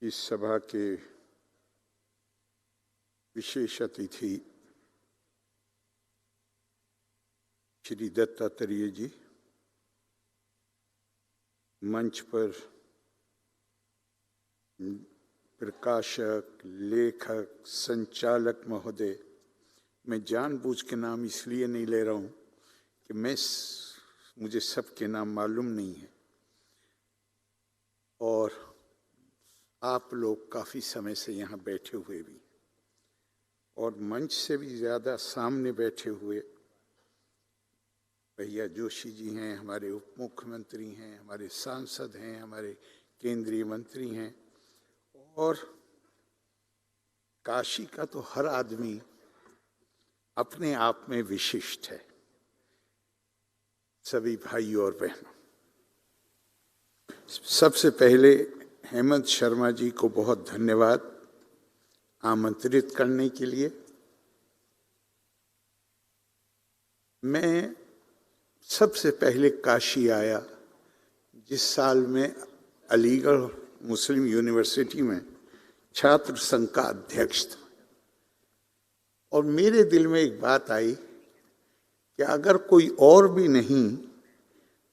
इस सभा के विशेष अतिथि श्री दत्तात्रेय जी, मंच पर प्रकाशक, लेखक, संचालक महोदय, मैं जानबूझ के नाम इसलिए नहीं ले रहा हूँ कि मुझे सबके नाम मालूम नहीं है और आप लोग काफ़ी समय से यहाँ बैठे हुए भी और मंच से भी ज़्यादा सामने बैठे हुए भैया जोशी जी हैं, हमारे उप मुख्यमंत्री हैं, हमारे सांसद हैं, हमारे केंद्रीय मंत्री हैं और काशी का तो हर आदमी अपने आप में विशिष्ट है। सभी भाई और बहनों, सबसे पहले हेमंत शर्मा जी को बहुत धन्यवाद आमंत्रित करने के लिए। मैं सबसे पहले काशी आया जिस साल में अलीगढ़ मुस्लिम यूनिवर्सिटी में छात्र संघ का अध्यक्ष था और मेरे दिल में एक बात आई कि अगर कोई और भी नहीं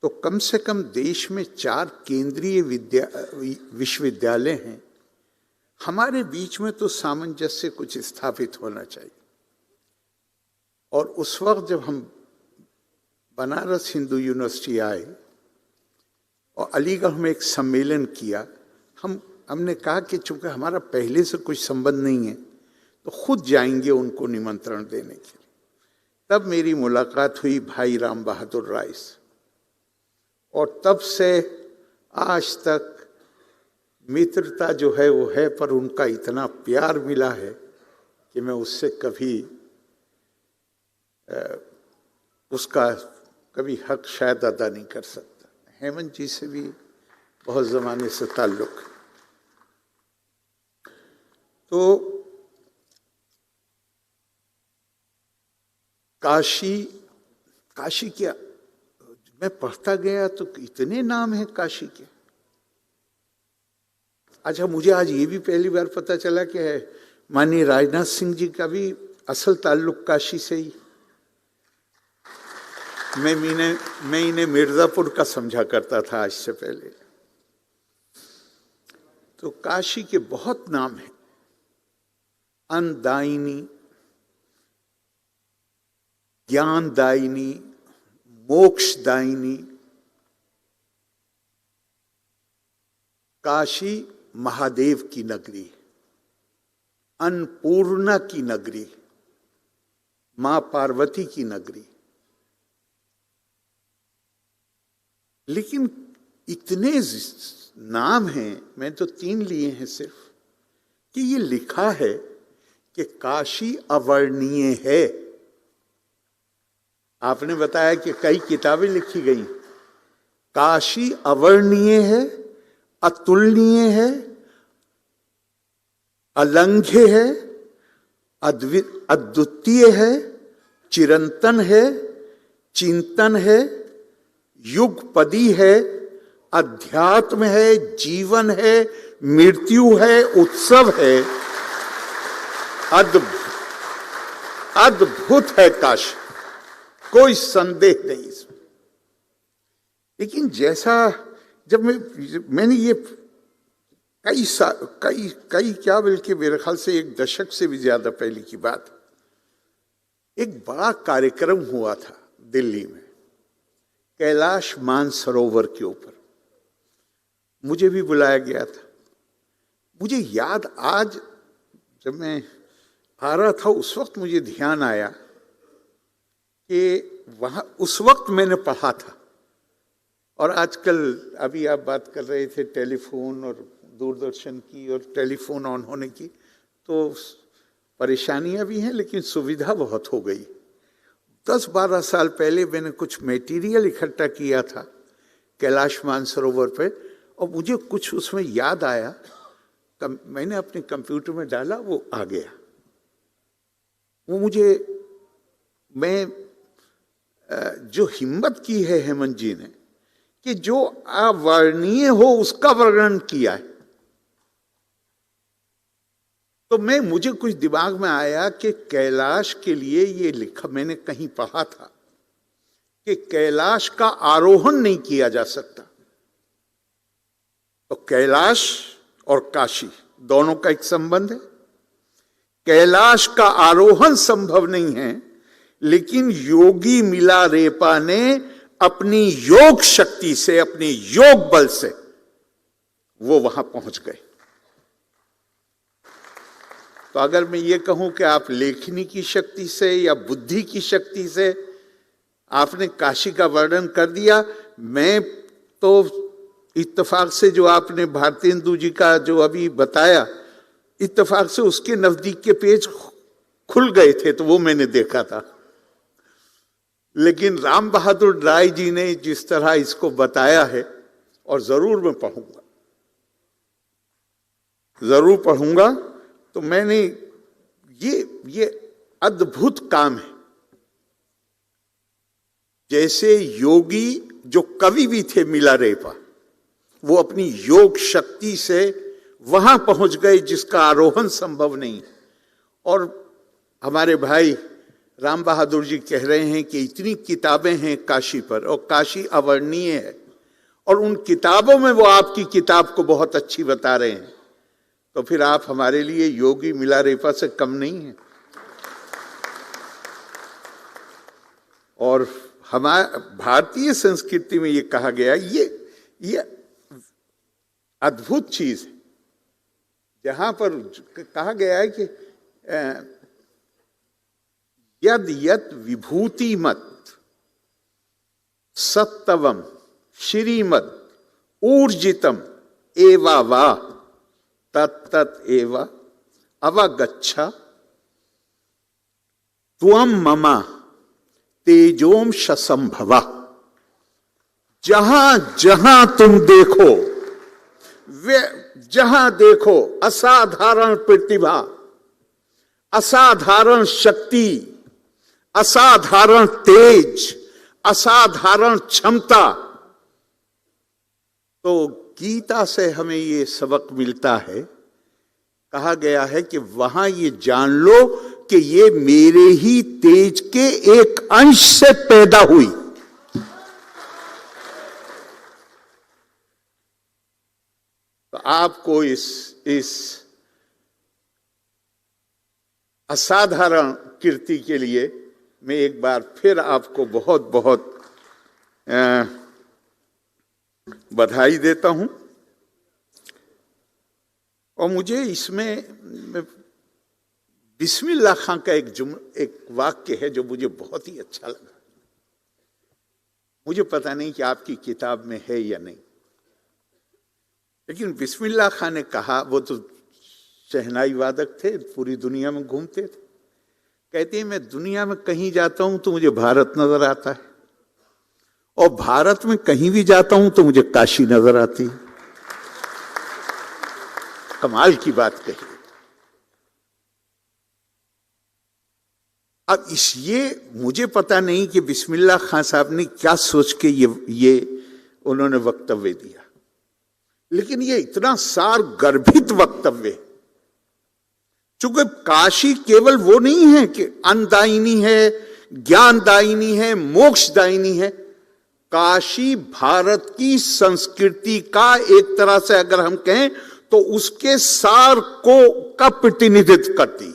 तो कम से कम देश में 4 केंद्रीय विश्वविद्यालय हैं, हमारे बीच में तो सामंजस्य कुछ स्थापित होना चाहिए। और उस वक्त जब हम बनारस हिंदू यूनिवर्सिटी आए और अलीगढ़ में एक सम्मेलन किया, हमने कहा कि चूंकि हमारा पहले से कुछ संबंध नहीं है तो खुद जाएंगे उनको निमंत्रण देने के लिए। तब मेरी मुलाकात हुई भाई राम बहादुर राय से और तब से आज तक मित्रता जो है वो है, पर उनका इतना प्यार मिला है कि मैं उससे उसका कभी हक शायद अदा नहीं कर सकता। हेमंत जी से भी बहुत ज़माने से ताल्लुक़ है। तो काशी क्या, मैं पढ़ता गया तो इतने नाम हैं काशी के। अच्छा, मुझे आज ये भी पहली बार पता चला कि माननीय राजनाथ सिंह जी का भी असल ताल्लुक काशी से ही। मैं इन्हें मिर्जापुर का समझा करता था आज से पहले। तो काशी के बहुत नाम हैं, अन्नदायिनी, ज्ञानदायिनी, मोक्षदायिनी। काशी महादेव की नगरी, अन्नपूर्णा की नगरी, मां पार्वती की नगरी। लेकिन इतने नाम हैं, मैं तो 3 लिए हैं सिर्फ, कि ये लिखा है कि काशी अवर्णीय है। आपने बताया कि कई किताबें लिखी गई, काशी अवर्णीय है, अतुलनीय है, अलंघ्य है, अद्वितीय है, चिरंतन है, चिंतन है, युगपदी है, अध्यात्म है, जीवन है, मृत्यु है, उत्सव है, अद्भुत है काशी, कोई संदेह नहीं इसमें। लेकिन जैसा जब मैंने ये कई क्या बल्कि मेरे ख्याल से 1 दशक से भी ज्यादा पहले की बात, एक बड़ा कार्यक्रम हुआ था दिल्ली में कैलाश मानसरोवर के ऊपर, मुझे भी बुलाया गया था। मुझे याद आज जब मैं आ रहा था उस वक्त मुझे ध्यान आया कि वहाँ उस वक्त मैंने पढ़ा था। और आजकल अभी आप बात कर रहे थे टेलीफोन और दूरदर्शन की और टेलीफोन ऑन होने की, तो परेशानियां भी हैं लेकिन सुविधा बहुत हो गई। 10-12 साल पहले मैंने कुछ मटेरियल इकट्ठा किया था कैलाश मानसरोवर पे और मुझे कुछ उसमें याद आया, मैंने अपने कंप्यूटर में डाला, वो आ गया। वो मैं जो हिम्मत की है हेमंत जी ने कि जो अवर्णीय हो उसका वर्णन किया है, तो मुझे कुछ दिमाग में आया कि कैलाश के लिए ये लिखा, मैंने कहीं पढ़ा था कि कैलाश का आरोहण नहीं किया जा सकता। तो कैलाश और काशी दोनों का एक संबंध है। कैलाश का आरोहण संभव नहीं है, लेकिन योगी मिलारेपा ने अपनी योग शक्ति से, अपने योग बल से वो वहां पहुंच गए। तो अगर मैं ये कहूं कि आप लेखनी की शक्ति से या बुद्धि की शक्ति से आपने काशी का वर्णन कर दिया, मैं तो इत्तेफाक से जो आपने भारतेंदु जी का जो अभी बताया, इत्तेफाक से उसके नजदीक के पेज खुल गए थे, तो वो मैंने देखा था। लेकिन राम बहादुर राय जी ने जिस तरह इसको बताया है, और जरूर मैं पढ़ूंगा, जरूर पढ़ूंगा, तो मैंने ये अद्भुत काम है। जैसे योगी जो कवि भी थे मिलारेपा, वो अपनी योग शक्ति से वहां पहुंच गए जिसका आरोहण संभव नहीं है। और हमारे भाई राम बहादुर जी कह रहे हैं कि इतनी किताबें हैं काशी पर, और काशी अवर्णीय है, और उन किताबों में वो आपकी किताब को बहुत अच्छी बता रहे हैं। तो फिर आप हमारे लिए योगी मिलारेपा से कम नहीं है। और हमारे भारतीय संस्कृति में ये कहा गया, ये अद्भुत चीज है, जहां पर कहा गया है कि यद यत विभूति मत सत्तवम श्रीमद ऊर्जितम एवा वा तत्त एवा अवगच्छा त्वम ममा तेजोम शसंभवा। जहां जहां तुम देखो, वे जहां देखो असाधारण प्रतिभा, असाधारण शक्ति, असाधारण तेज, असाधारण क्षमता। तो गीता से हमें ये सबक मिलता है, कहा गया है कि वहां ये जान लो कि ये मेरे ही तेज के एक अंश से पैदा हुई। तो आपको इस असाधारण कीर्ति के लिए मैं एक बार फिर आपको बहुत बहुत बधाई देता हूं। और मुझे इसमें बिस्मिल्लाह खां का एक वाक्य है जो मुझे बहुत ही अच्छा लगा। मुझे पता नहीं कि आपकी किताब में है या नहीं, लेकिन बिस्मिल्लाह खां ने कहा, वो तो शहनाई वादक थे, पूरी दुनिया में घूमते थे, कहते हैं मैं दुनिया में कहीं जाता हूं तो मुझे भारत नजर आता है, और भारत में कहीं भी जाता हूं तो मुझे काशी नजर आती है। कमाल की बात कही। अब ये मुझे पता नहीं कि बिस्मिल्लाह खां साहब ने क्या सोच के ये उन्होंने वक्तव्य दिया, लेकिन ये इतना सार गर्भित वक्तव्य है। चूंकि काशी केवल वो नहीं है कि अन्नदायिनी है, ज्ञानदायिनी है, मोक्षदायिनी है। काशी भारत की संस्कृति का एक तरह से अगर हम कहें तो उसके सार का प्रतिनिधित्व करती,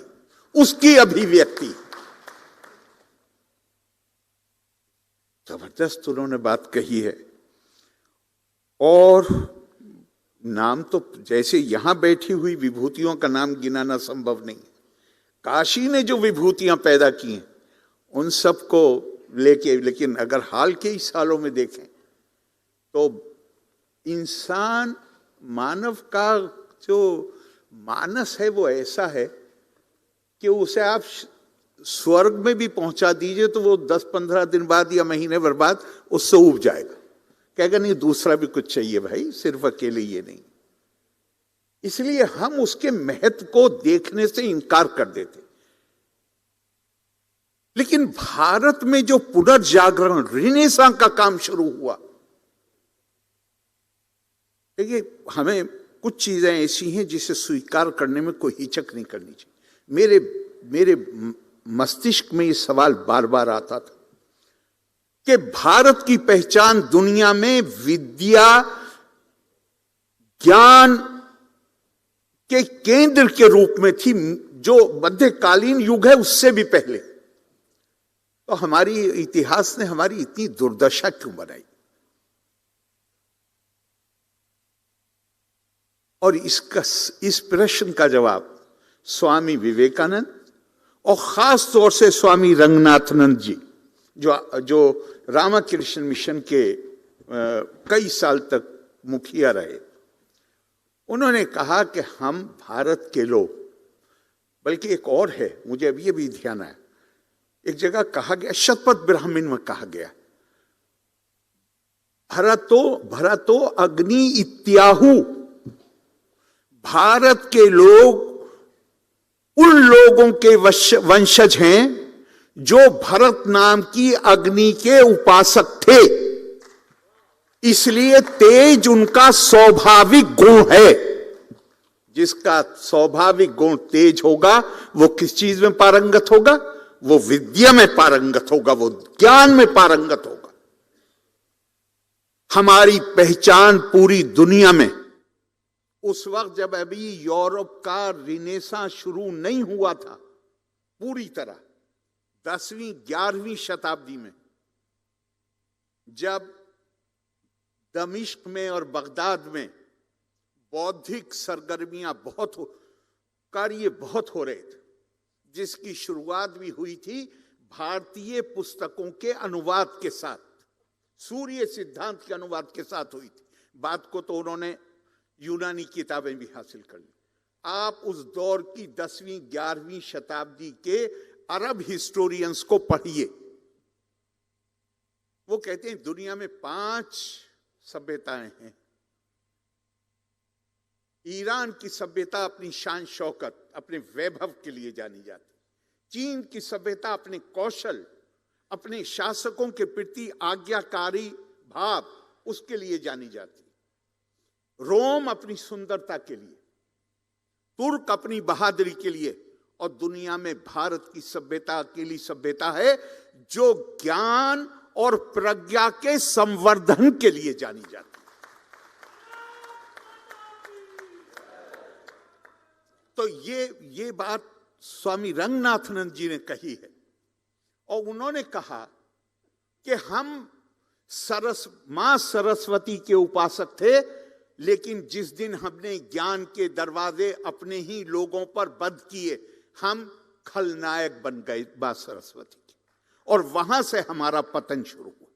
उसकी अभिव्यक्ति। जबरदस्त उन्होंने बात कही है। और नाम तो जैसे यहां बैठी हुई विभूतियों का नाम गिनाना संभव नहीं। काशी ने जो विभूतियां पैदा की हैं उन सब को लेके, लेकिन अगर हाल के ही सालों में देखें तो इंसान, मानव का जो मानस है वो ऐसा है कि उसे आप स्वर्ग में भी पहुंचा दीजिए तो वो 10-15 दिन बाद या महीने भर बाद उससे उब जाएगा, कहेगा नहीं दूसरा भी कुछ चाहिए भाई, सिर्फ अकेले ये नहीं। इसलिए हम उसके महत्व को देखने से इनकार कर देते। लेकिन भारत में जो पुनर्जागरण, रिनेसां का काम शुरू हुआ, देखिए हमें कुछ चीजें ऐसी हैं जिसे स्वीकार करने में कोई हिचक नहीं करनी चाहिए। मेरे मस्तिष्क में ये सवाल बार बार आता था कि भारत की पहचान दुनिया में विद्या ज्ञान के केंद्र के रूप में थी, जो मध्यकालीन युग है उससे भी पहले। तो हमारी इतिहास ने हमारी इतनी दुर्दशा क्यों बनाई? और इस प्रश्न का जवाब स्वामी विवेकानंद और खास तौर से स्वामी रंगनाथानंद जी, जो रामकृष्ण मिशन के कई साल तक मुखिया रहे, उन्होंने कहा कि हम भारत के लोग, बल्कि एक और है, मुझे अभी भी ध्यान आया, एक जगह कहा गया, शतपथ ब्राह्मण में कहा गया, भरतो अग्नि इत्याहु, भारत के लोग उन लोगों के वंशज हैं जो भरत नाम की अग्नि के उपासक थे, इसलिए तेज उनका स्वाभाविक गुण है। जिसका स्वाभाविक गुण तेज होगा वो किस चीज में पारंगत होगा? वो विद्या में पारंगत होगा, वो ज्ञान में पारंगत होगा। हमारी पहचान पूरी दुनिया में उस वक्त जब अभी यूरोप का रिनेसां शुरू नहीं हुआ था पूरी तरह, 10वीं 11वीं शताब्दी में, जब दमिश्क में और बगदाद में बौद्धिक सरगर्मियां कार्य बहुत हो रहे थे, जिसकी शुरुआत भी हुई थी भारतीय पुस्तकों के अनुवाद के साथ, सूर्य सिद्धांत के अनुवाद के साथ हुई थी। बात को तो उन्होंने यूनानी किताबें भी हासिल कर ली। आप उस दौर की 10वीं 11वीं शताब्दी के अरब हिस्टोरियंस को पढ़िए। वो कहते हैं दुनिया में 5 सभ्यताएं हैं। ईरान की सभ्यता अपनी शान शौकत, अपने वैभव के लिए जानी जाती। चीन की सभ्यता अपने कौशल, अपने शासकों के प्रति आज्ञाकारी भाव, उसके लिए जानी जाती। रोम अपनी सुंदरता के लिए, तुर्क अपनी बहादुरी के लिए, और दुनिया में भारत की सभ्यता अकेली सभ्यता है जो ज्ञान और प्रज्ञा के संवर्धन के लिए जानी जाती है। तो ये बात स्वामी रंगनाथानंद जी ने कही है, और उन्होंने कहा कि हम मां सरस्वती के उपासक थे, लेकिन जिस दिन हमने ज्ञान के दरवाजे अपने ही लोगों पर बंद किए, हम खलनायक बन गए मां सरस्वती के, और वहां से हमारा पतन शुरू हुआ।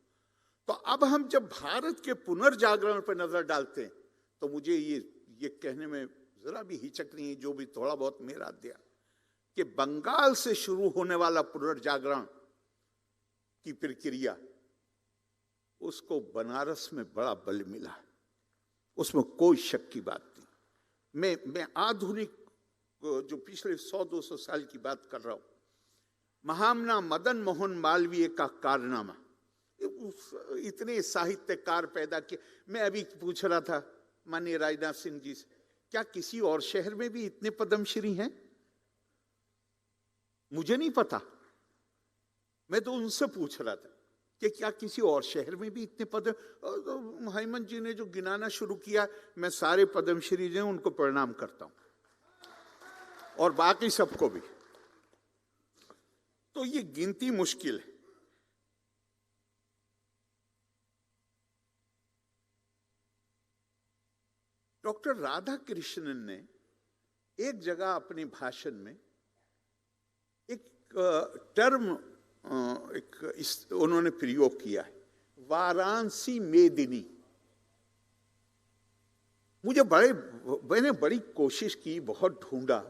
तो अब हम जब भारत के पुनर्जागरण पर नजर डालते हैं, तो मुझे ये कहने में जरा भी हिचक नहीं है, जो भी थोड़ा बहुत मेरा अध्ययन, कि बंगाल से शुरू होने वाला पुनर्जागरण की प्रक्रिया, उसको बनारस में बड़ा बल मिला है, उसमें कोई शक की बात नहीं। मैं आधुनिक जो पिछले 100-200 साल की बात कर रहा हूं, महामना मदन मोहन मालवीय का कारनामा, इतने साहित्यकार पैदा किए। मैं अभी पूछ रहा था माननीय राजनाथ सिंह जी से, क्या किसी और शहर में भी इतने पद्मश्री हैं? मुझे नहीं पता, मैं तो उनसे पूछ रहा था कि क्या किसी और शहर में भी इतने पद्म। हेमंत जी ने जो गिनाना शुरू किया, मैं सारे पद्मश्री जो हैं उनको प्रणाम करता हूं, और बाकी सबको भी। तो ये गिनती मुश्किल है। डॉक्टर राधाकृष्णन ने एक जगह अपने भाषण में एक टर्म उन्होंने प्रयोग किया है, वाराणसी मेदिनी। मैंने बड़ी कोशिश की, बहुत ढूंढा,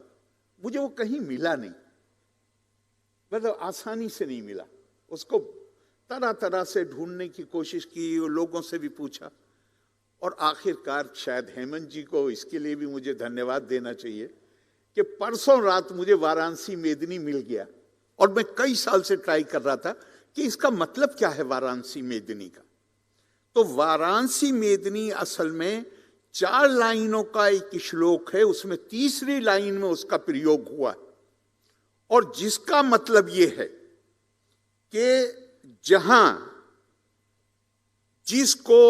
मुझे वो कहीं मिला नहीं, मतलब आसानी से नहीं मिला। उसको तरह तरह से ढूंढने की कोशिश की, लोगों से भी पूछा, और आखिरकार शायद हेमंत जी को इसके लिए भी मुझे धन्यवाद देना चाहिए कि परसों रात मुझे वाराणसी मेदिनी मिल गया। और मैं कई साल से ट्राई कर रहा था कि इसका मतलब क्या है वाराणसी मेदिनी का। तो वाराणसी मेदिनी असल में 4 लाइनों का एक श्लोक है, उसमें तीसरी लाइन में उसका प्रयोग हुआ है, और जिसका मतलब यह है कि जहां जिसको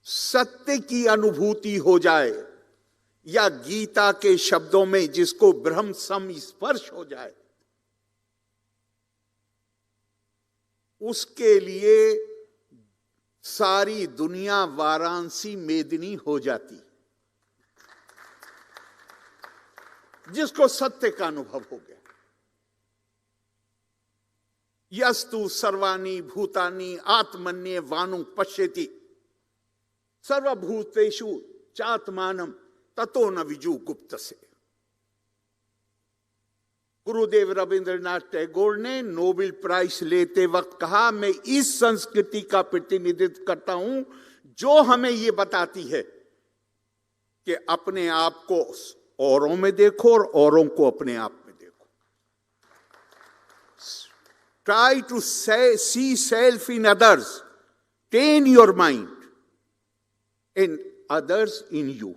सत्य की अनुभूति हो जाए, या गीता के शब्दों में जिसको ब्रह्म संस्पर्श हो जाए, उसके लिए सारी दुनिया वाराणसी मेदिनी हो जाती। जिसको सत्य का अनुभव हो गया। यस्तु सर्वाणि भूतानि आत्मन्ये वानु पश्यति सर्वभूतेषु चात्मानं ततो न विजु गुप्त से। गुरुदेव रविंद्रनाथ टैगोर ने नोबेल प्राइज लेते वक्त कहा, मैं इस संस्कृति का प्रतिनिधित्व करता हूं जो हमें यह बताती है कि अपने आप को औरों में देखो और औरों को अपने आप में देखो। Try to see self in others, train your mind in others in you.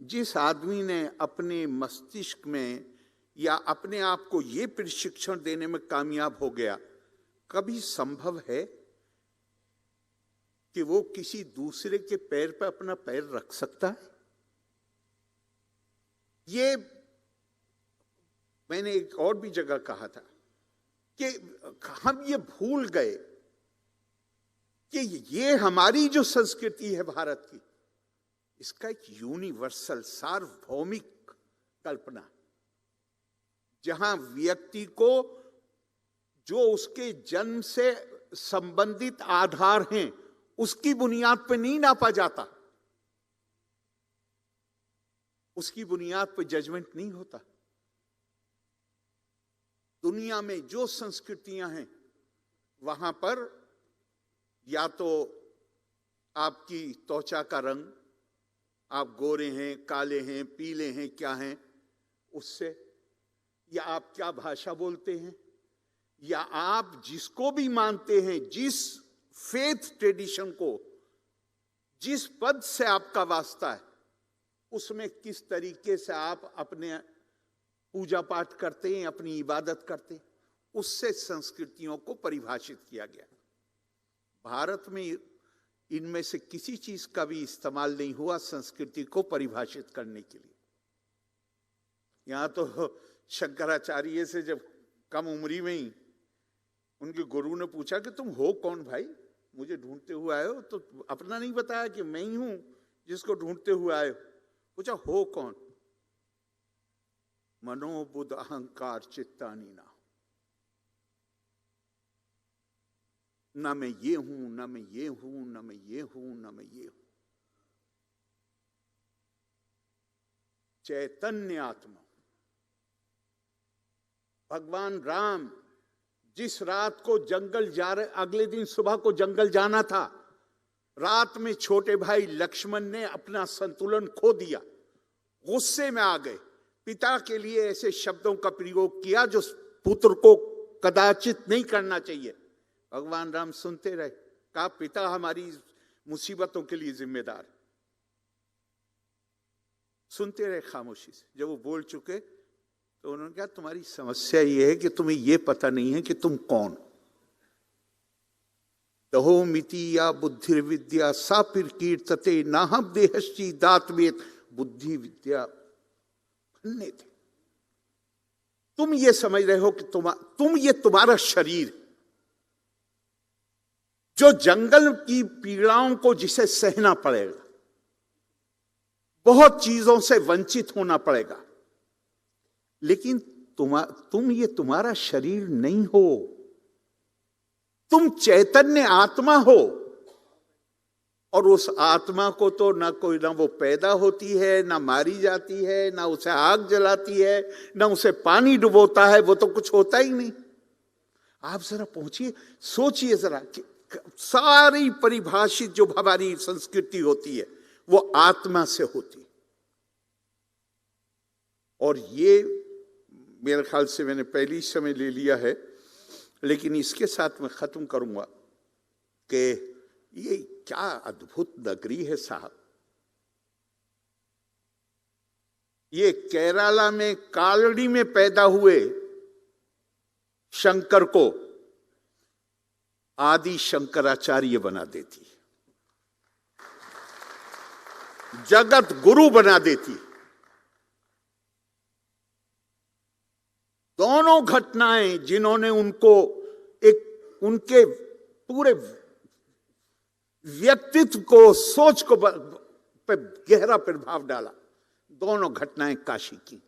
जिस आदमी ने अपने मस्तिष्क में या अपने आप को यह प्रशिक्षण देने में कामयाब हो गया, कभी संभव है कि वो किसी दूसरे के पैर पर अपना पैर रख सकता है? ये मैंने एक और भी जगह कहा था कि हम ये भूल गए कि ये हमारी जो संस्कृति है भारत की, इसका एक यूनिवर्सल सार्वभौमिक कल्पना, जहां व्यक्ति को जो उसके जन्म से संबंधित आधार हैं उसकी बुनियाद पर नहीं नापा जाता, उसकी बुनियाद पर जजमेंट नहीं होता। दुनिया में जो संस्कृतियां हैं वहां पर या तो आपकी त्वचा का रंग, आप गोरे हैं, काले हैं, पीले हैं, क्या हैं, उससे, या आप क्या भाषा बोलते हैं, या आप जिसको भी मानते हैं, जिस फेथ ट्रेडिशन को, जिस पद से आपका वास्ता है, उसमें किस तरीके से आप अपने पूजा पाठ करते हैं, अपनी इबादत करते हैं, उससे संस्कृतियों को परिभाषित किया गया। भारत में इनमें से किसी चीज का भी इस्तेमाल नहीं हुआ संस्कृति को परिभाषित करने के लिए। यहां तो शंकराचार्य से जब कम उम्री में ही उनके गुरु ने पूछा कि तुम हो कौन भाई, मुझे ढूंढते हुए आए हो? तो अपना नहीं बताया कि मैं ही हूं जिसको ढूंढते हुए आए हो। पूछा हो कौन? मनोबुद्ध अहंकार चित्तानी ना, ना मैं ये हूं, ना मैं ये हूं, ना मैं ये हूं, ना मैं ये हूं। चैतन्य आत्मा। भगवान राम जिस रात को जंगल जा रहे, अगले दिन सुबह को जंगल जाना था, रात में छोटे भाई लक्ष्मण ने अपना संतुलन खो दिया, गुस्से में आ गए, पिता के लिए ऐसे शब्दों का प्रयोग किया जो पुत्र को कदाचित नहीं करना चाहिए। भगवान राम सुनते रहे, कहा पिता हमारी मुसीबतों के लिए जिम्मेदार। सुनते रहे खामोशी से। जब वो बोल चुके तो उन्होंने कहा तुम्हारी समस्या ये है कि तुम्हें ये पता नहीं है कि तुम कौन। दहो मिति या बुद्धि विद्या सा फिर कीर्तते नाहम देहश्ची दातवेद बुद्धि विद्या थे। तुम ये समझ रहे हो कि तुम ये तुम्हारा शरीर जो जंगल की पीड़ाओं को जिसे सहना पड़ेगा, बहुत चीजों से वंचित होना पड़ेगा, लेकिन तुम ये तुम्हारा शरीर नहीं हो, तुम चैतन्य आत्मा हो। और उस आत्मा को तो ना वो पैदा होती है, ना मारी जाती है, ना उसे आग जलाती है, ना उसे पानी डुबोता है, वो तो कुछ होता ही नहीं। आप जरा पहुंचिए, सोचिए जरा कि सारी परिभाषित जो हमारी संस्कृति होती है वो आत्मा से होती है। और ये मेरे ख्याल से मैंने पहले ही समय ले लिया है, लेकिन इसके साथ मैं खत्म करूंगा कि ये क्या अद्भुत नगरी है साहब। ये केरला में कालड़ी में पैदा हुए शंकर को आदि शंकराचार्य बना देती, जगत गुरु बना देती। दोनों घटनाएं जिन्होंने उनको एक उनके पूरे व्यक्तित्व को, सोच को पे गहरा प्रभाव डाला, दोनों घटनाएं काशी की।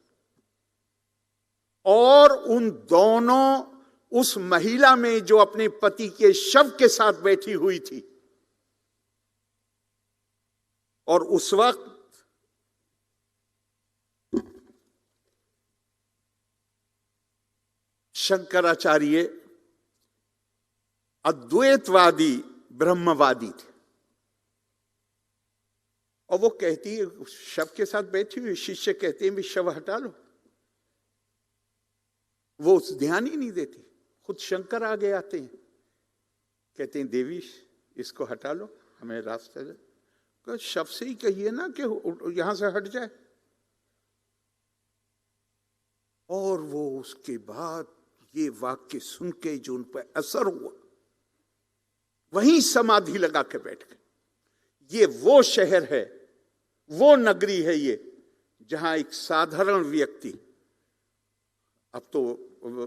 और उन दोनों, उस महिला में जो अपने पति के शव के साथ बैठी हुई थी, और उस वक्त शंकराचार्य अद्वैतवादी ब्रह्मवादी थे। और वो कहती है, शव के साथ बैठी हुई, शिष्य कहते हैं भी शव हटा लो, वो उस ध्यान ही नहीं देती। खुद शंकर आगे आते हैं, कहते हैं देवी इसको हटा लो, हमें रास्ता दे। तो शव से ही कहिए ना कि यहां से हट जाए। और वो उसके बाद ये वाक्य सुन के जो उन पर असर हुआ, वहीं समाधि लगा के बैठ गए। ये वो शहर है, वो नगरी है ये, जहां एक साधारण व्यक्ति, अब तो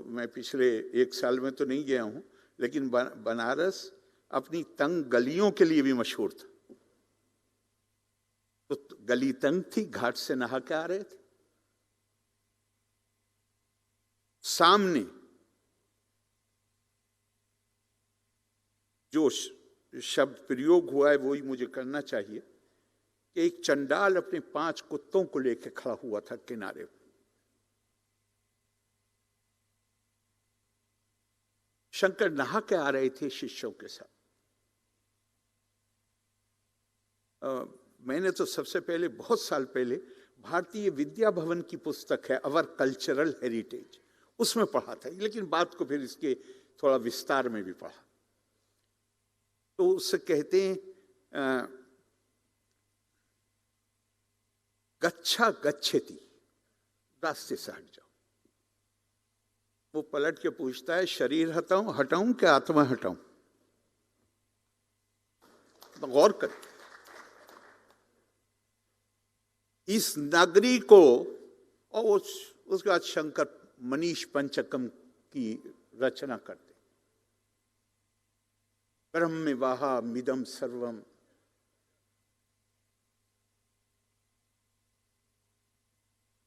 मैं पिछले 1 साल में तो नहीं गया हूं, लेकिन बनारस अपनी तंग गलियों के लिए भी मशहूर था। तो गली तंग थी, घाट से नहा के आ रहे थे, सामने जो शब्द प्रयोग हुआ है वही मुझे करना चाहिए कि एक चंडाल अपने 5 कुत्तों को लेकर खड़ा हुआ था किनारे। शंकर नहा के आ रहे थे शिष्यों के साथ। मैंने तो सबसे पहले, बहुत साल पहले, भारतीय विद्या भवन की पुस्तक है अवर कल्चरल हेरिटेज, उसमें पढ़ा था, लेकिन बात को फिर इसके थोड़ा विस्तार में भी पढ़ा। तो उससे कहते हैं गच्छा गच्छति, रास्ते से हट जाओ। वो पलट के पूछता है शरीर हटाऊं कि आत्मा हटाऊं? तो गौर कर, इस नगरी को, और उसके बाद शंकर मनीष पंचकम की रचना करते, ब्रह्मवाहा मिदम सर्वम,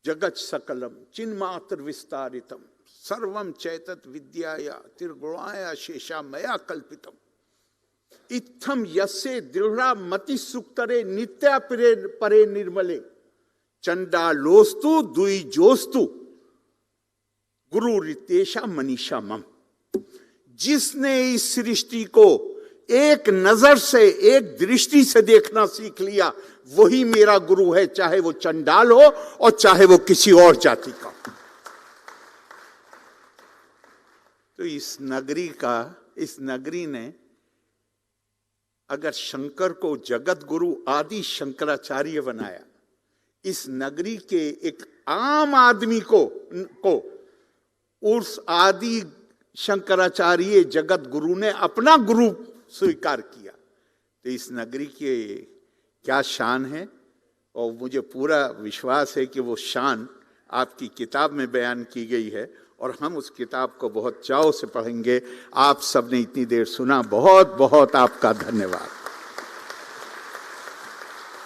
जगत सकलम चिन्मात्र विस्तारितम, सर्वम चैतत विद्याया त्रिगुणाया शेषा मया कल्पितम, इत्थम यस्य दृढ़ा मति सुक्तरे नित्या परे निर्मले, चंडालोस्तु द्विजोस्तु गुरु रितेशा मनीषा मम। जिसने इस सृष्टि को एक नजर से, एक दृष्टि से देखना सीख लिया, वही मेरा गुरु है, चाहे वो चंडाल हो और चाहे वो किसी और जाति का। तो इस नगरी ने अगर शंकर को जगत गुरु आदि शंकराचार्य बनाया, इस नगरी के एक आम आदमी को उस आदि शंकराचार्य जगत गुरु ने अपना गुरु स्वीकार किया। तो इस नगरी की क्या शान है, और मुझे पूरा विश्वास है कि वो शान आपकी किताब में बयान की गई है, और हम उस किताब को बहुत चाव से पढ़ेंगे। आप सबने इतनी देर सुना, बहुत बहुत आपका धन्यवाद।